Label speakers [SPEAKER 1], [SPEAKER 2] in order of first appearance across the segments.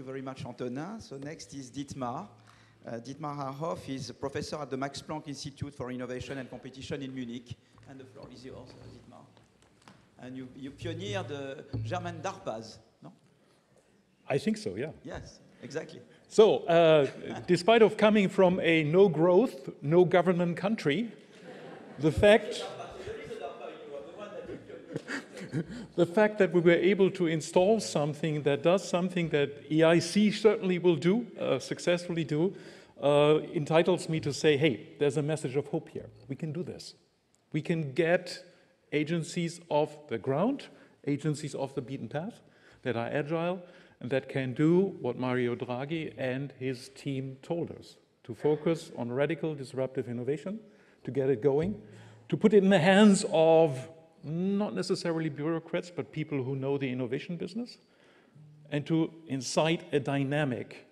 [SPEAKER 1] very much, Antonin. So next is Dietmar. Dietmar Harnoff is a professor at the Max Planck Institute for Innovation and Competition in Munich. And the floor is yours, Dietmar. And you pioneered the German DARPAs, no?
[SPEAKER 2] I think so, yeah.
[SPEAKER 1] Yes, exactly.
[SPEAKER 2] So, despite of coming from a no growth, no government country, the fact that we were able to install something that does something that EIC certainly will do, successfully do, entitles me to say, hey, there's a message of hope here. We can do this. We can get agencies off the ground, agencies off the beaten path, that are agile, and that can do what Mario Draghi and his team told us, to focus on radical disruptive innovation, to get it going, to put it in the hands of not necessarily bureaucrats, but people who know the innovation business, and to incite a dynamic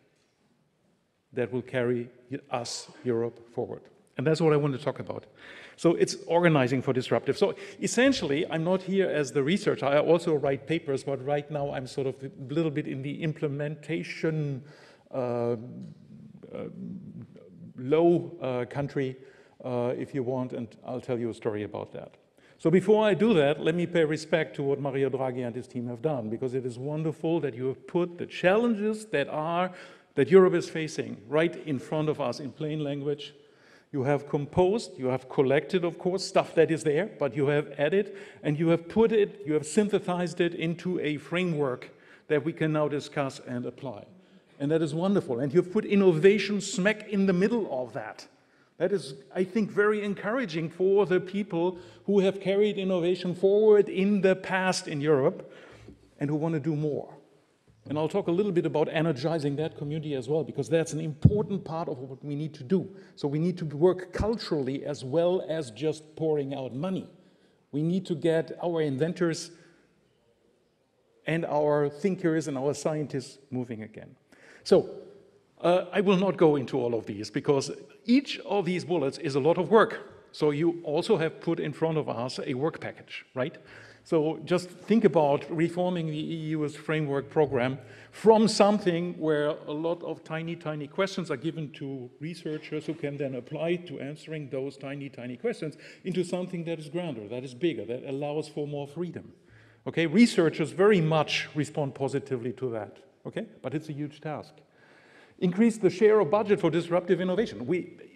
[SPEAKER 2] that will carry us, Europe, forward. And that's what I want to talk about. So it's organizing for disruptive. So essentially, I'm not here as the researcher. I also write papers, but right now I'm sort of a little bit in the implementation low country, if you want, and I'll tell you a story about that. So before I do that, let me pay respect to what Mario Draghi and his team have done, because it is wonderful that you have put the challenges that Europe is facing right in front of us in plain language. You have composed, you have collected, of course, stuff that is there, but you have added, and you have put it, you have synthesized it into a framework that we can now discuss and apply. And that is wonderful. And you've put innovation smack in the middle of that. That is, I think, very encouraging for the people who have carried innovation forward in the past in Europe and who want to do more. And I'll talk a little bit about energizing that community as well, because that's an important part of what we need to do. So we need to work culturally as well as just pouring out money. We need to get our inventors and our thinkers and our scientists moving again. So I will not go into all of these, because each of these bullets is a lot of work. So you also have put in front of us a work package, right? So just think about reforming the EU's framework program from something where a lot of tiny questions are given to researchers who can then apply to answering those tiny questions into something that is grander, that is bigger, that allows for more freedom. Okay, researchers very much respond positively to that, okay? But it's a huge task. Increase the share of budget for disruptive innovation.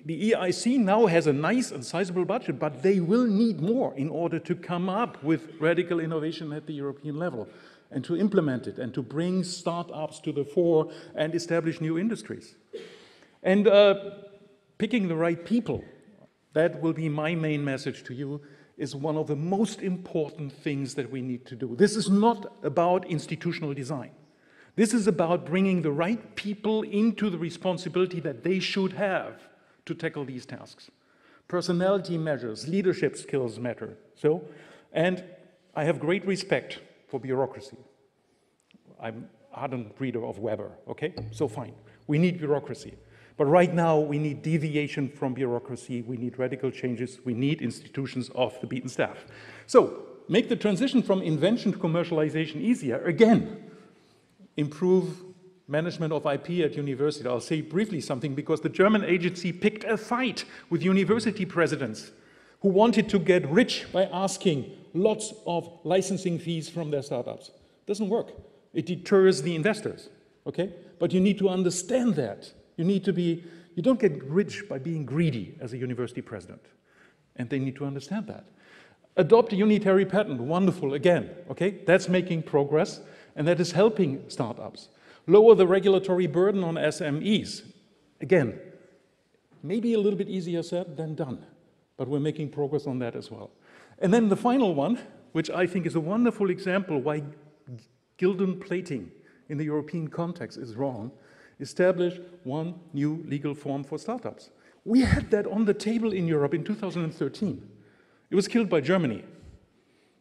[SPEAKER 2] The EIC now has a nice and sizable budget, but they will need more in order to come up with radical innovation at the European level and to implement it and to bring startups to the fore and establish new industries. And picking the right people, that will be my main message to you, is one of the most important things that we need to do. This is not about institutional design. This is about bringing the right people into the responsibility that they should have to tackle these tasks. Personality measures, leadership skills matter. So, and I have great respect for bureaucracy. I'm ardent reader of Weber, okay? So fine, we need bureaucracy. But right now, we need deviation from bureaucracy, we need radical changes, we need institutions off the beaten staff. So, make the transition from invention to commercialization easier. Again, improve management of IP at university. I'll say briefly something, because the German agency picked a fight with university presidents who wanted to get rich by asking lots of licensing fees from their startups. Doesn't work. It deters the investors, okay? But you need to understand that. You don't get rich by being greedy as a university president. And they need to understand that. Adopt a unitary patent, wonderful, again, okay? That's making progress, and that is helping startups. Lower the regulatory burden on SMEs. Again, maybe a little bit easier said than done, but we're making progress on that as well. And then the final one, which I think is a wonderful example why gilded plating in the European context is wrong, establish one new legal form for startups. We had that on the table in Europe in 2013. It was killed by Germany.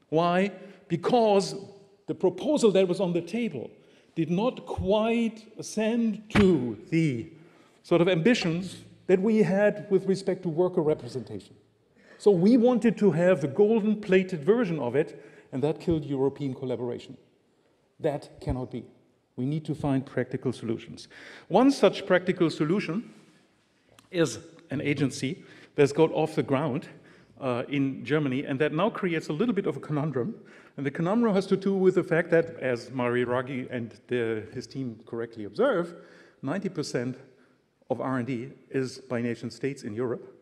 [SPEAKER 2] Why? Because the proposal that was on the table did not quite ascend to the sort of ambitions that we had with respect to worker representation. So we wanted to have the golden-plated version of it, and that killed European collaboration. That cannot be. We need to find practical solutions. One such practical solution is an agency that's got off the ground in Germany, and that now creates a little bit of a conundrum. And the conundrum has to do with the fact that, as Mario Draghi and his team correctly observe, 90% of R&D is by nation states in Europe.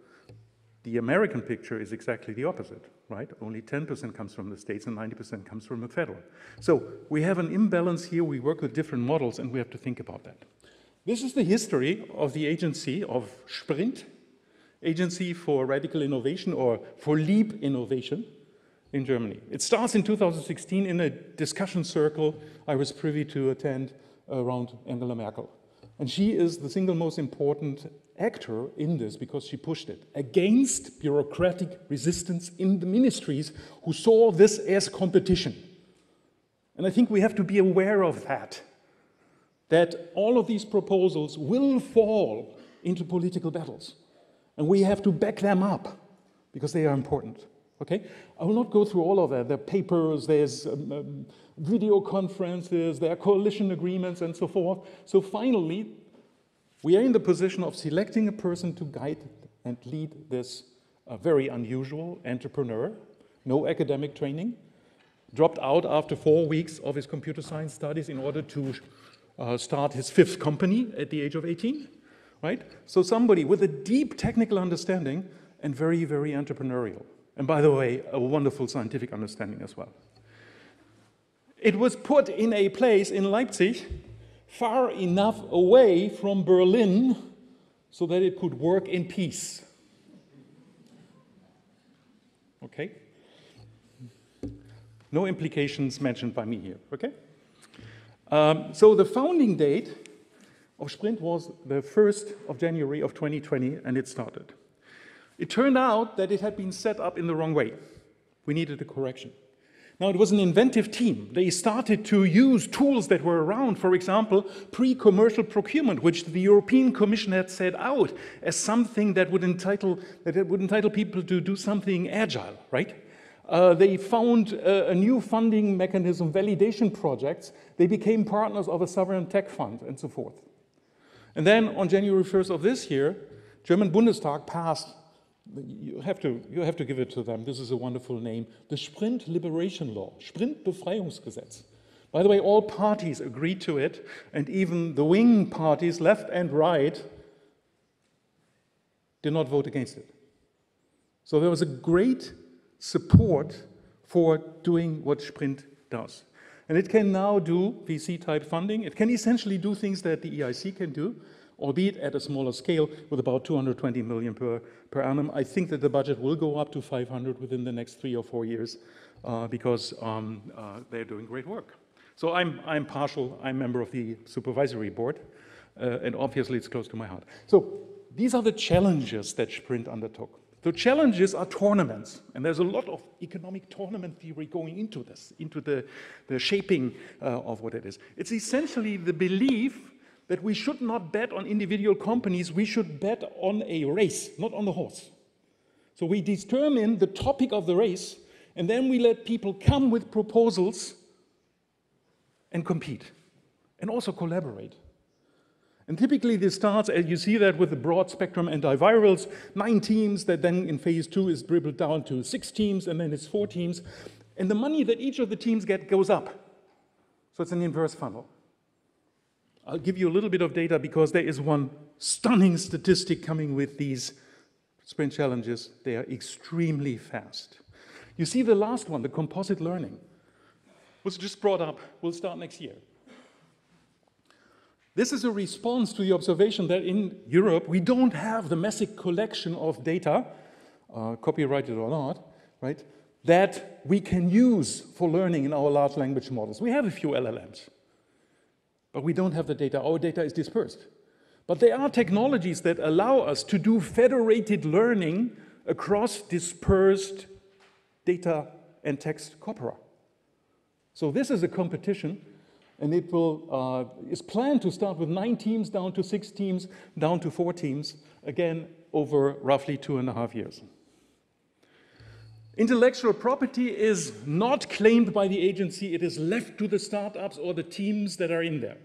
[SPEAKER 2] The American picture is exactly the opposite, right? Only 10% comes from the states and 90% comes from the federal. So we have an imbalance here. We work with different models, and we have to think about that. This is the history of the agency of Sprint, Agency for Radical Innovation, or for Leap Innovation in Germany. It starts in 2016 in a discussion circle I was privy to attend around Angela Merkel. And she is the single most important actor in this because she pushed it against bureaucratic resistance in the ministries who saw this as competition. And I think we have to be aware of that all of these proposals will fall into political battles. And we have to back them up because they are important. Okay? I will not go through all of that. There are papers, there's video conferences, there are coalition agreements, and so forth. So finally, we are in the position of selecting a person to guide and lead this very unusual entrepreneur, no academic training, dropped out after 4 weeks of his computer science studies in order to start his 5th company at the age of 18, right? So somebody with a deep technical understanding and very, very entrepreneurial. And by the way, a wonderful scientific understanding as well. It was put in a place in Leipzig far enough away from Berlin so that it could work in peace. Okay? No implications mentioned by me here, okay? So the founding date of Sprint was the 1st of January of 2020, and it started. It turned out that it had been set up in the wrong way. We needed a correction. Now, it was an inventive team. They started to use tools that were around, for example, pre-commercial procurement, which the European Commission had set out as something that would entitle people to do something agile, right? They found a new funding mechanism, validation projects. They became partners of a sovereign tech fund, and so forth. And then, on January 1st of this year, German Bundestag passed. You have to give it to them. This is a wonderful name. The Sprint Liberation Law, Sprint Befreiungsgesetz. By the way, all parties agreed to it, and even the wing parties, left and right, did not vote against it. So there was a great support for doing what Sprint does. And it can now do VC-type funding. It can essentially do things that the EIC can do, albeit at a smaller scale with about 220 million per annum. I think that the budget will go up to 500 within the next 3 or 4 years because they're doing great work. So I'm partial. I'm a member of the supervisory board, and obviously it's close to my heart. So these are the challenges that Sprint undertook. The challenges are tournaments, and there's a lot of economic tournament theory going into this, into the shaping of what it is. It's essentially the belief that we should not bet on individual companies, we should bet on a race, not on the horse. So we determine the topic of the race, and then we let people come with proposals and compete, and also collaborate. And typically this starts, as you see that with the broad spectrum antivirals, 9 teams that then in phase 2 is dribbled down to 6 teams, and then it's 4 teams. And the money that each of the teams get goes up. So it's an inverse funnel. I'll give you a little bit of data because there is one stunning statistic coming with these sprint challenges. They are extremely fast. You see the last one, the composite learning, was just brought up, will start next year. This is a response to the observation that in Europe we don't have the massive collection of data, copyrighted or not, right, that we can use for learning in our large language models. We have a few LLMs, but we don't have the data. Our data is dispersed. But there are technologies that allow us to do federated learning across dispersed data and text corpora. So this is a competition. And it will is planned to start with 9 teams, down to 6 teams, down to 4 teams, again, over roughly 2.5 years. Intellectual property is not claimed by the agency, it is left to the startups or the teams that are in there.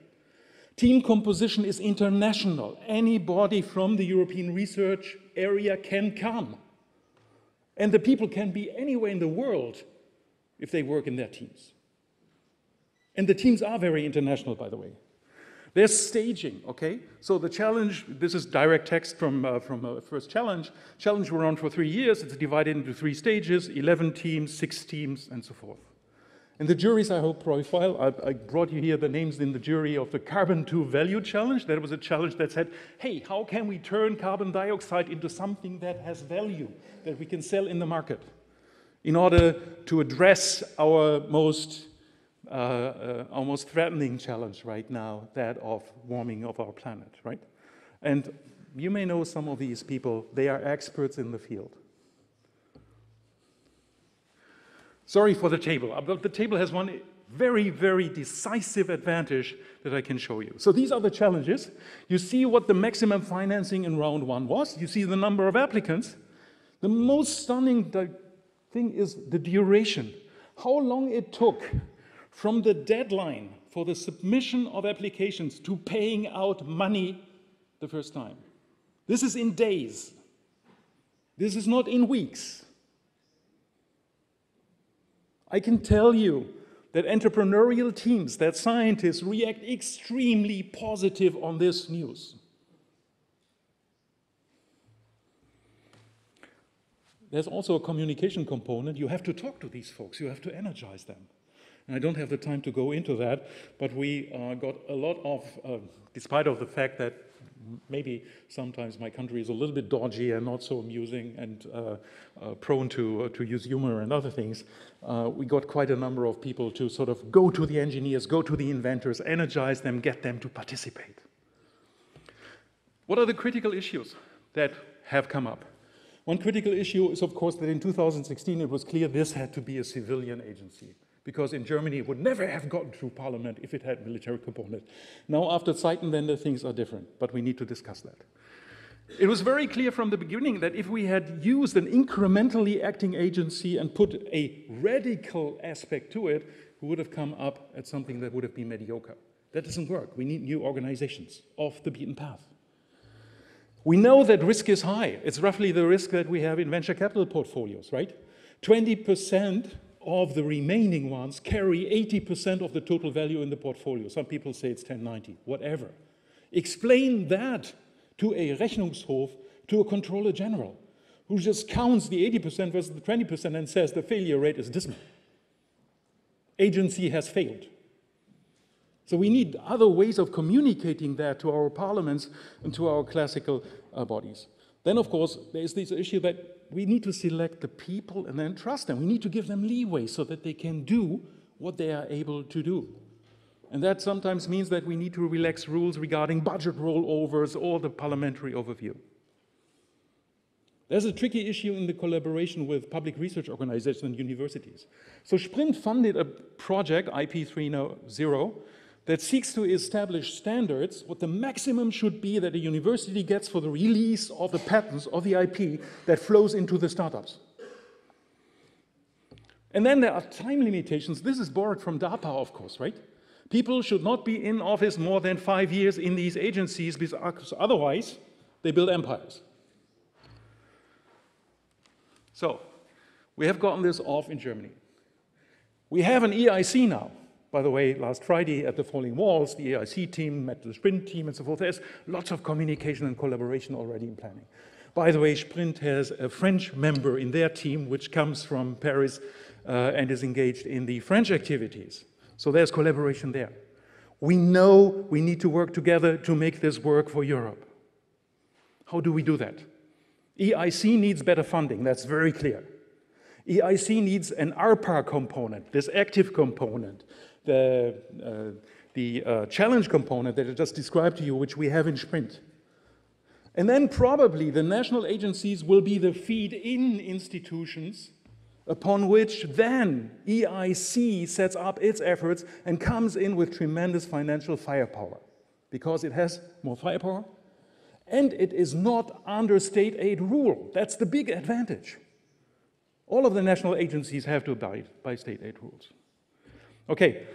[SPEAKER 2] Team composition is international. Anybody from the European research area can come. And the people can be anywhere in the world if they work in their teams. And the teams are very international, by the way. There's staging, okay? So the challenge, this is direct text from a first challenge. Challenge will run for 3 years. It's divided into 3 stages, 11 teams, 6 teams, and so forth. And the juries I hope profile, I brought you here the names in the jury of the Carbon to Value Challenge. That was a challenge that said, hey, how can we turn carbon dioxide into something that has value, that we can sell in the market, in order to address our most threatening challenge right now, that of warming of our planet, right? And you may know some of these people, they are experts in the field. Sorry for the table, but the table has one very, very decisive advantage that I can show you. So these are the challenges. You see what the maximum financing in round 1 was. You see the number of applicants. The most stunning thing is the duration. How long it took from the deadline for the submission of applications to paying out money the first time. This is in days. This is not in weeks. I can tell you that entrepreneurial teams, that scientists react extremely positive on this news. There's also a communication component. You have to talk to these folks. You have to energize them. And I don't have the time to go into that, but we got a lot of, despite of the fact that maybe sometimes my country is a little bit dodgy and not so amusing and prone to use humor and other things, we got quite a number of people to sort of go to the engineers, go to the inventors, energize them, get them to participate. What are the critical issues that have come up? One critical issue is, of course, that in 2016 it was clear this had to be a civilian agency, because in Germany it would never have gotten through parliament if it had military component. Now after Zeitenwende things are different, but we need to discuss that. It was very clear from the beginning that if we had used an incrementally acting agency and put a radical aspect to it, we would have come up at something that would have been mediocre. That doesn't work. We need new organizations off the beaten path. We know that risk is high. It's roughly the risk that we have in venture capital portfolios, right? 20% of the remaining ones carry 80% of the total value in the portfolio. Some people say it's 1090, whatever. Explain that to a Rechnungshof, to a controller general, who just counts the 80% versus the 20% and says the failure rate is dismal. Agency has failed. So we need other ways of communicating that to our parliaments and to our classical bodies. Then, of course, there's this issue that we need to select the people and then trust them. We need to give them leeway so that they can do what they are able to do. And that sometimes means that we need to relax rules regarding budget rollovers or the parliamentary overview. There's a tricky issue in the collaboration with public research organizations and universities. So Sprint funded a project, IP30, that seeks to establish standards, what the maximum should be that a university gets for the release of the patents of the IP that flows into the startups. And then there are time limitations. This is borrowed from DARPA, of course, right? People should not be in office more than 5 years in these agencies, because otherwise they build empires. So, we have gotten this off in Germany. We have an EIC now. By the way, last Friday at the Falling Walls, the EIC team met the Sprint team and so forth. There's lots of communication and collaboration already in planning. By the way, Sprint has a French member in their team, which comes from Paris and is engaged in the French activities. So there's collaboration there. We know we need to work together to make this work for Europe. How do we do that? EIC needs better funding, that's very clear. EIC needs an ARPA component, this active component, the challenge component that I just described to you, which we have in Sprint. And then probably the national agencies will be the feed-in institutions upon which then EIC sets up its efforts and comes in with tremendous financial firepower, because it has more firepower and it is not under state aid rule. That's the big advantage. All of the national agencies have to abide by state aid rules. Okay,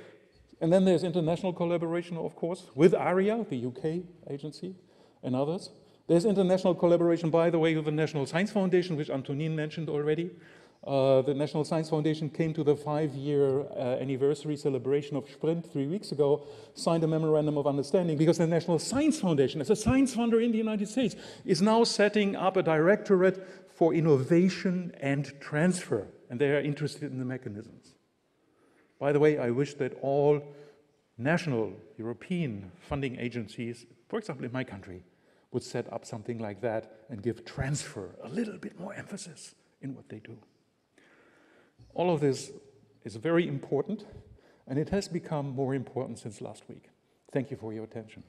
[SPEAKER 2] and then there's international collaboration, of course, with ARIA, the UK agency, and others. There's international collaboration, by the way, with the National Science Foundation, which Antonin mentioned already. The National Science Foundation came to the 5-year anniversary celebration of Sprint 3 weeks ago, signed a memorandum of understanding, because the National Science Foundation, as a science funder in the United States, is now setting up a directorate for innovation and transfer, and they are interested in the mechanisms. By the way, I wish that all national European funding agencies, for example in my country, would set up something like that and give transfer a little bit more emphasis in what they do. All of this is very important, and it has become more important since last week. Thank you for your attention.